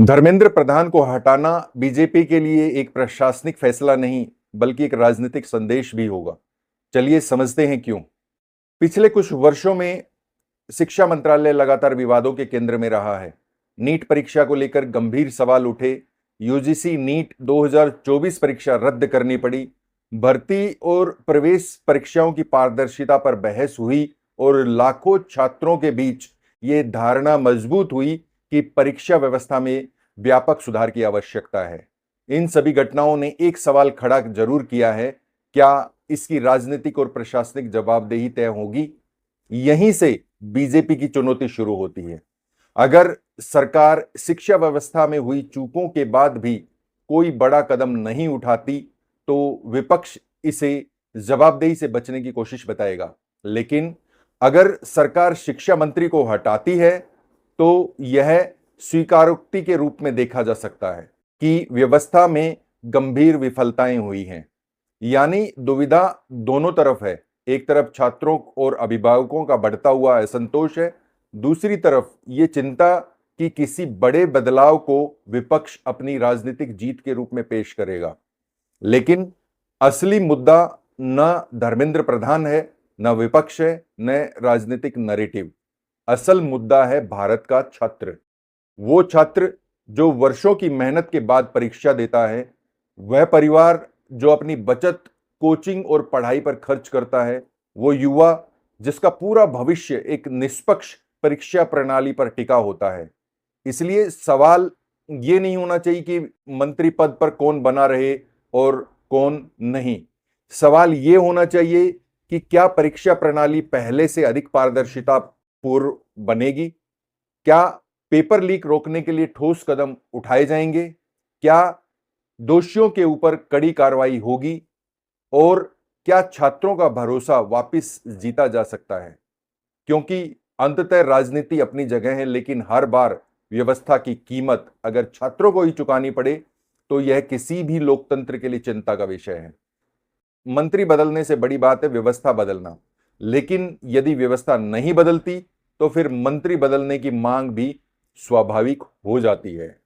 धर्मेंद्र प्रधान को हटाना बीजेपी के लिए एक प्रशासनिक फैसला नहीं, बल्कि एक राजनीतिक संदेश भी होगा। चलिए समझते हैं क्यों। पिछले कुछ वर्षों में शिक्षा मंत्रालय लगातार विवादों के केंद्र में रहा है। नीट परीक्षा को लेकर गंभीर सवाल उठे, यूजीसी नीट 2024 परीक्षा रद्द करनी पड़ी, भर्ती और प्रवेश परीक्षाओं की पारदर्शिता पर बहस हुई और लाखों छात्रों के बीच ये धारणा मजबूत हुई कि परीक्षा व्यवस्था में व्यापक सुधार की आवश्यकता है। इन सभी घटनाओं ने एक सवाल खड़ा जरूर किया है, क्या इसकी राजनीतिक और प्रशासनिक जवाबदेही तय होगी? यहीं से बीजेपी की चुनौती शुरू होती है। अगर सरकार शिक्षा व्यवस्था में हुई चूकों के बाद भी कोई बड़ा कदम नहीं उठाती, तो विपक्ष इसे जवाबदेही से बचने की कोशिश बताएगा। लेकिन अगर सरकार शिक्षा मंत्री को हटाती है, तो यह स्वीकारोक्ति के रूप में देखा जा सकता है कि व्यवस्था में गंभीर विफलताएं हुई हैं। यानी दुविधा दोनों तरफ है। एक तरफ छात्रों और अभिभावकों का बढ़ता हुआ असंतोष है, दूसरी तरफ ये चिंता कि किसी बड़े बदलाव को विपक्ष अपनी राजनीतिक जीत के रूप में पेश करेगा। लेकिन असली मुद्दा न धर्मेंद्र प्रधान है, न विपक्ष है, न राजनीतिक नैरेटिव। असल मुद्दा है भारत का छात्र। वो छात्र जो वर्षों की मेहनत के बाद परीक्षा देता है, वह परिवार जो अपनी बचत, कोचिंग और पढ़ाई पर खर्च करता है, वो युवा जिसका पूरा भविष्य एक निष्पक्ष परीक्षा प्रणाली पर टिका होता है। इसलिए सवाल ये नहीं होना चाहिए कि मंत्री पद पर कौन बना रहे और कौन नहीं। सवाल ये होना चाहिए कि क्या परीक्षा प्रणाली पहले से अधिक पारदर्शिता पूर्व बनेगी? क्या पेपर लीक रोकने के लिए ठोस कदम उठाए जाएंगे? क्या दोषियों के ऊपर कड़ी कार्रवाई होगी? और क्या छात्रों का भरोसा वापस जीता जा सकता है? क्योंकि अंततः राजनीति अपनी जगह है, लेकिन हर बार व्यवस्था की कीमत अगर छात्रों को ही चुकानी पड़े, तो यह किसी भी लोकतंत्र के लिए चिंता का विषय है। मंत्री बदलने से बड़ी बात है व्यवस्था बदलना, लेकिन यदि व्यवस्था नहीं बदलती, तो फिर मंत्री बदलने की मांग भी स्वाभाविक हो जाती है।